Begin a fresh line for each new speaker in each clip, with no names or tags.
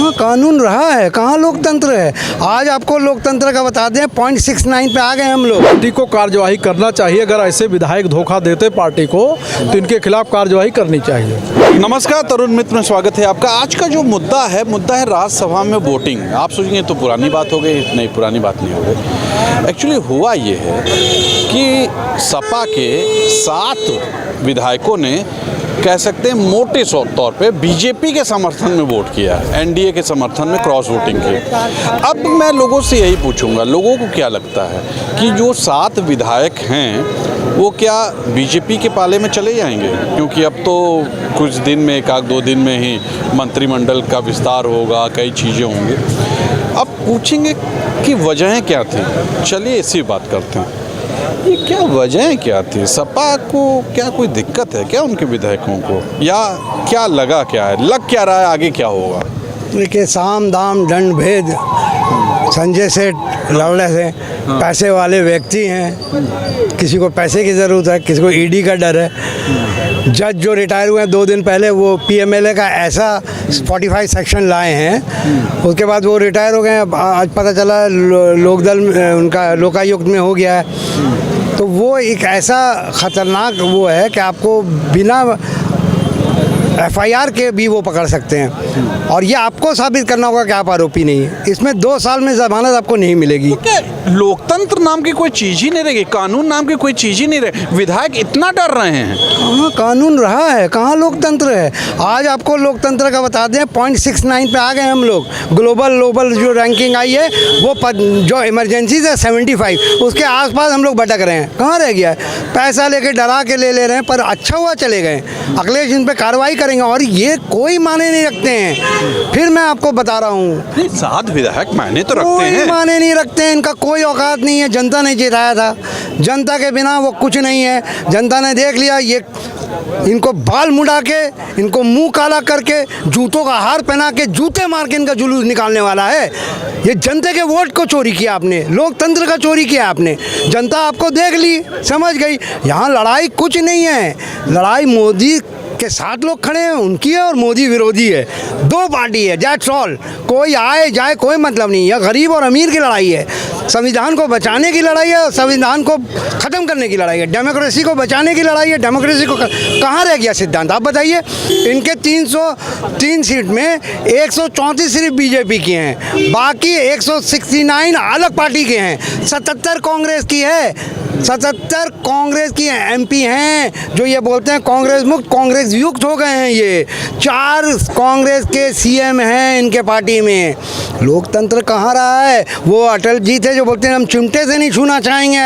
कहाँ कानून रहा है, कहाँ लोकतंत्र है। आज आपको लोकतंत्र का बता दें, 0.69 पे आ गए हम लोग।
पार्टी को कार्यवाही करना चाहिए। अगर ऐसे विधायक धोखा देते पार्टी को तो इनके खिलाफ कार्यवाही करनी चाहिए।
नमस्कार, तरुण मित्र में स्वागत है आपका। आज का जो मुद्दा है राज्यसभा में वोटिंग। आप सोचेंगे तो पुरानी बात हो गई, नहीं पुरानी बात नहीं हो गई। एक्चुअली हुआ ये है कि सपा के 7 विधायकों ने कह सकते हैं मोटे तौर पे बीजेपी के समर्थन में वोट किया, एनडीए के समर्थन में क्रॉस वोटिंग की। अब मैं लोगों से यही पूछूंगा, लोगों को क्या लगता है कि जो 7 विधायक हैं वो क्या बीजेपी के पाले में चले जाएंगे? क्योंकि अब तो कुछ दिन में, 1-2 दिन में ही मंत्रिमंडल का विस्तार होगा, कई चीज़ें होंगी। अब पूछेंगे कि वजहें क्या थी। चलिए इसी बात करते हैं, ये क्या वजहें क्या थी? सपा को क्या कोई दिक्कत है क्या उनके विधायकों को, या क्या लगा क्या है, लग क्या रहा है, आगे क्या होगा?
देखिए, साम दाम दंड भेद, संजय सेठ लवड़े से पैसे वाले व्यक्ति हैं। किसी को पैसे की ज़रूरत है, किसी को ईडी का डर है। जज जो रिटायर हुए हैं 2 दिन पहले, वो पीएमएलए का ऐसा 45 सेक्शन लाए हैं, उसके बाद वो रिटायर हो गए हैं। आज पता चला लोकदल उनका लोकायुक्त में हो गया है। तो वो एक ऐसा ख़तरनाक वो है कि आपको बिना एफआईआर के भी वो पकड़ सकते हैं, और ये आपको साबित करना होगा कि आप आरोपी नहीं है। इसमें 2 साल में जमानत आपको नहीं मिलेगी।
लोकतंत्र नाम की कोई चीज़ ही नहीं रहेगी, कानून नाम की कोई चीज़ ही नहीं रहे। विधायक इतना डर रहे हैं।
कहाँ कानून रहा है, कहाँ लोकतंत्र है। आज आपको लोकतंत्र का बता दें, 0.69 पे आ गए हम लोग। ग्लोबल जो रैंकिंग आई है वो जो इमरजेंसी है 75, उसके आसपास हम लोग भटक रहे हैं। कहाँ रह गया है? पैसा लेके डरा के ले रहे हैं, पर अच्छा हुआ चले गए। अखिलेश इन पर कार्रवाई करेंगे, और ये कोई माने नहीं रखते हैं। फिर मैं आपको बता रहा हूँ,
7 विधायक मायने तो रखते हैं,
माने नहीं रखते हैं। इनका कोई औकात नहीं है। जनता ने जिताया था, जनता के बिना वो कुछ नहीं है। जनता ने देख लिया, ये इनको बाल मुड़ा के, इनको मुंह काला करके, जूतों का हार पहना के, जूते मार के इनका जुलूस निकालने वाला है। ये जनता के वोट को चोरी किया आपने, लोकतंत्र का चोरी किया आपने। जनता आपको देख ली, समझ गई। यहाँ लड़ाई कुछ नहीं है, लड़ाई मोदी के साथ लोग खड़े हैं उनकी है, और मोदी विरोधी है। 2 पार्टी है, दैट्स ऑल। कोई आए जाए कोई मतलब नहीं। यह गरीब और अमीर की लड़ाई है, संविधान को बचाने की लड़ाई है, संविधान को ख़त्म करने की लड़ाई है, डेमोक्रेसी को बचाने की लड़ाई है। डेमोक्रेसी को कहाँ रह गया सिद्धांत, आप बताइए। इनके 303 सीट में 134 सिर्फ बीजेपी की हैं, बाकी 169 अलग पार्टी के हैं। 77 कांग्रेस की है, 77 कांग्रेस की एमपी हैं जो ये बोलते हैं कांग्रेस मुक्त, कांग्रेस युक्त हो गए हैं। ये 4 कांग्रेस के सीएम हैं इनके पार्टी में। लोकतंत्र कहाँ रहा है? वो अटल जी थे जो बोलते हैं हम चिमटे से नहीं छूना चाहेंगे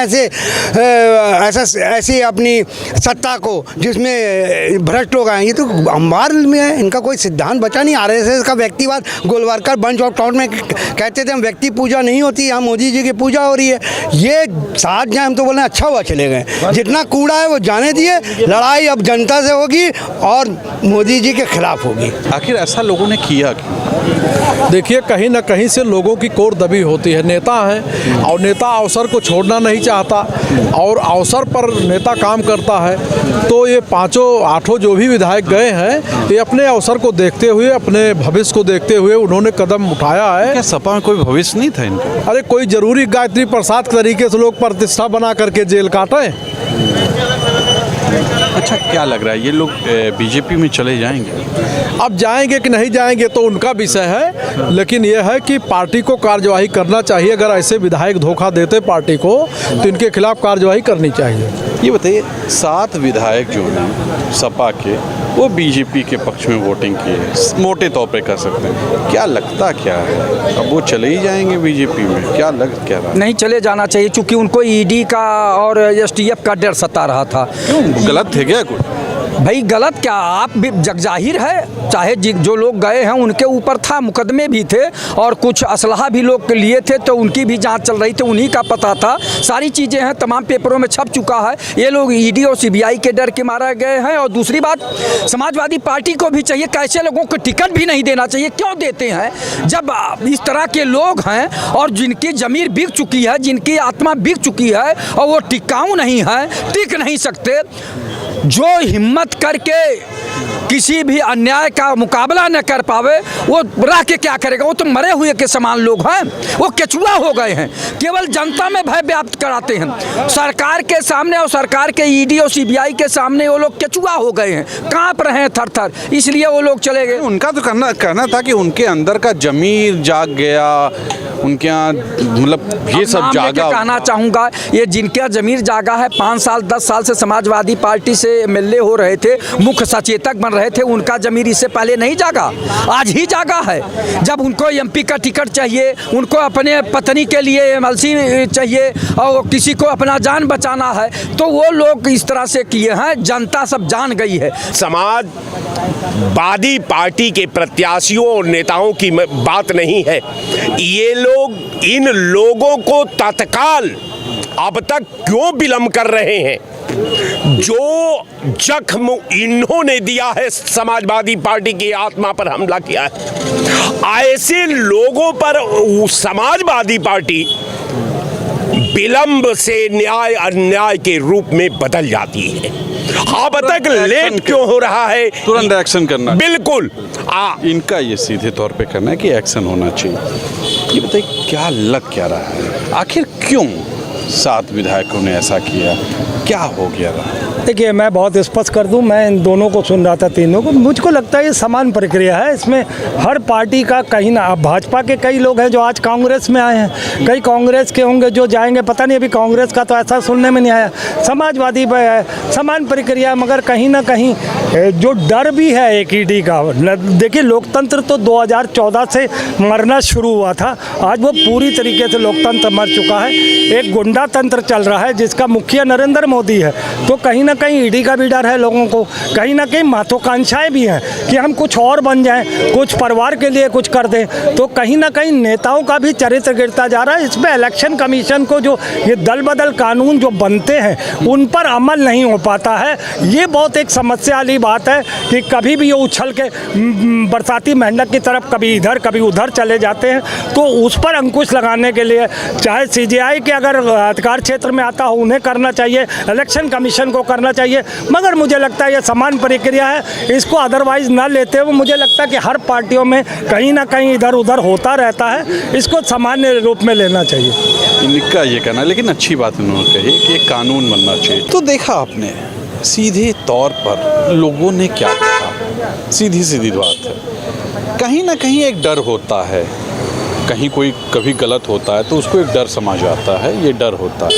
ऐसी अपनी सत्ता को जिसमें भ्रष्ट लोग आए। ये तो अंबार में है, इनका कोई सिद्धांत बचा नहीं। आरएसएस का व्यक्तिवाद, गोलवारकर बंच ऑफ टॉट में कहते थे हम व्यक्ति पूजा नहीं होती, यहाँ मोदी जी की पूजा हो रही है। ये साथ जाए, हम तो बोले अच्छा हुआ चले गए। जितना कूड़ा है वो जाने दिए। लड़ाई अब जनता से होगी और मोदी जी के खिलाफ होगी।
आखिर ऐसा लोगों ने किया क्यों?
देखिए, कहीं ना कहीं से लोगों की कोर दबी होती है। नेता है और नेता अवसर को छोड़ना नहीं चाहता, और अवसर पर नेता काम करता है। तो ये 5-8 जो भी विधायक गए हैं, ये अपने अवसर को देखते हुए, अपने भविष्य को देखते हुए उन्होंने कदम उठाया है।
क्या सपा में कोई भविष्य नहीं था इनका?
अरे कोई जरूरी गायत्री प्रसाद तरीके से लोग प्रतिष्ठा बना करके जेल काटे।
अच्छा, क्या लग रहा है ये लोग बीजेपी में चले जाएंगे?
अब जाएंगे कि नहीं जाएंगे तो उनका विषय है, लेकिन यह है कि पार्टी को कार्यवाही करना चाहिए। अगर ऐसे विधायक धोखा देते पार्टी को तो इनके खिलाफ कार्यवाही करनी चाहिए।
ये बताइए, 7 विधायक जो हैं सपा के, वो बीजेपी के पक्ष में वोटिंग किए, मोटे तौर पे कर सकते हैं। क्या लगता क्या है, अब वो चले ही जाएंगे बीजेपी में? क्या लग क्या रहा?
नहीं चले जाना चाहिए, क्योंकि उनको ईडी का और एसटीएफ का डर सता रहा था।
क्यों, गलत थे क्या कुछ?
भाई गलत क्या, आप भी जगजाहिर है, चाहे जो लोग गए हैं उनके ऊपर था, मुकदमे भी थे और कुछ असलहा भी लोग लिए थे, तो उनकी भी जांच चल रही थी, उन्हीं का पता था। सारी चीज़ें हैं, तमाम पेपरों में छप चुका है। ये लोग ईडी और सीबीआई के डर के मारे गए हैं। और दूसरी बात, समाजवादी पार्टी को भी चाहिए, कैसे लोगों को टिकट भी नहीं देना चाहिए। क्यों देते हैं जब इस तरह के लोग हैं और जिनकी ज़मीर बिक चुकी है, जिनकी आत्मा बिक चुकी है और वो टिकाऊ नहीं है, टिक नहीं सकते। जो हिम्मत करके किसी भी अन्याय का मुकाबला न कर पावे वो रह के क्या करेगा। वो तो मरे हुए के समान लोग हैं, वो केचुआ हो गए हैं, केवल जनता में भय व्याप्त कराते हैं। सरकार के सामने और सरकार के ईडी और सीबीआई के सामने वो लोग केचुआ हो गए हैं, कांप रहे हैं थर थर, इसलिए वो लोग चले गए।
उनका तो कहना था कि उनके अंदर का जमीर जाग गया, उनके यहाँ मतलब ये सब जागा।
कहना चाहूँगा ये जिनका जमीर जागा है, 5 साल 10 साल से समाजवादी पार्टी से एमएलए हो रहे थे, मुख्य सचेतक बन रहे थे, उनका जमीर इससे पहले नहीं जागा, आज ही जागा है। जब उनको एमपी का टिकट चाहिए, उनको अपने पत्नी के लिए एमएलसी चाहिए और किसी को अपना जान बचाना है, तो वो लोग इस तरह से किए हैं। जनता सब जान गई है।
समाजवादी पार्टी के प्रत्याशियों और नेताओं की बात नहीं है, ये लोग इन लोगों को तत्काल अब तक क्यों विलंब कर रहे हैं। जो जख्म इन्होंने दिया है, समाजवादी पार्टी की आत्मा पर हमला किया है, ऐसे लोगों पर समाजवादी पार्टी विलंब से न्याय अन्याय के रूप में बदल जाती है। अब तक लेट क्यों हो रहा है?
तुरंत एक्शन करना
बिल्कुल।
इनका ये सीधे तौर पे करना है कि एक्शन होना चाहिए। ये बताइए क्या लग क्या रहा है, आखिर क्यों 7 विधायकों ने ऐसा किया, क्या हो गया रहा?
देखिए, मैं बहुत स्पष्ट कर दूं, मैं इन दोनों को सुन रहा था, तीनों को। मुझको लगता है ये समान प्रक्रिया है, इसमें हर पार्टी का कहीं ना, अब भाजपा के कई लोग हैं जो आज कांग्रेस में आए हैं, कई कांग्रेस के होंगे जो जाएंगे, पता नहीं, अभी कांग्रेस का तो ऐसा सुनने में नहीं आया। समाजवादी पे है, समान प्रक्रिया, मगर कहीं ना कहीं जो डर भी है एक ईडी का। देखिए, लोकतंत्र तो 2014 से मरना शुरू हुआ था, आज वो पूरी तरीके से लोकतंत्र मर चुका है। एक गुंडा तंत्र चल रहा है जिसका मुखिया नरेंद्र मोदी है, तो कहीं ना कहीं ईडी का भी डर है लोगों को, कहीं ना कहीं महत्वाकांक्षाएं भी हैं कि हम कुछ और बन जाएं, कुछ परिवार के लिए कुछ कर दें, तो कहीं ना कहीं नेताओं का भी चरित्र गिरता जा रहा है। इसमें इलेक्शन कमीशन को जो ये दल बदल कानून जो बनते हैं उन पर अमल नहीं हो पाता है। ये बहुत एक समस्या वाली बात है कि कभी भी ये उछल के बरसाती मेंढक की तरफ कभी इधर कभी उधर चले जाते हैं, तो उस पर अंकुश लगाने के लिए चाहे सीजेआई के अगर अधिकार क्षेत्र में आता हो उन्हें करना चाहिए, इलेक्शन कमीशन को करना चाहिए, मगर मुझे लगता है ये समान प्रक्रिया है, इसको अदरवाइज ना लेते हुए मुझे लगता है कि हर पार्टियों में कहीं ना कहीं इधर उधर होता रहता है, इसको सामान्य रूप में लेना चाहिए।
इनका ये कहना, लेकिन अच्छी बात उन्होंने कही कि एक कानून बनना चाहिए। तो देखा आपने सीधे तौर पर लोगों ने क्या कहा, सीधी सीधी बात है, कहीं ना कहीं एक डर होता है, कहीं कोई कभी गलत होता है तो उसको एक डर समझ आता है, ये डर होता है,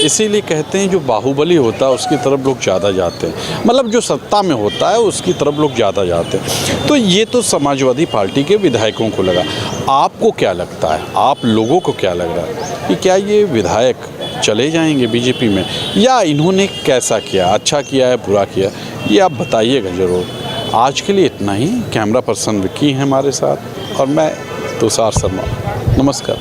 इसीलिए कहते हैं जो बाहुबली होता है उसकी तरफ लोग ज़्यादा जाते हैं, मतलब जो सत्ता में होता है उसकी तरफ लोग ज़्यादा जाते हैं। तो ये तो समाजवादी पार्टी के विधायकों को लगा, आपको क्या लगता है, आप लोगों को क्या लग रहा है कि क्या ये विधायक चले जाएंगे बीजेपी में, या इन्होंने कैसा किया, अच्छा किया है बुरा किया, ये आप बताइएगा ज़रूर। आज के लिए इतना ही। कैमरा पर्सन विक्की है हमारे साथ और मैं तुषार शर्मा। नमस्कार।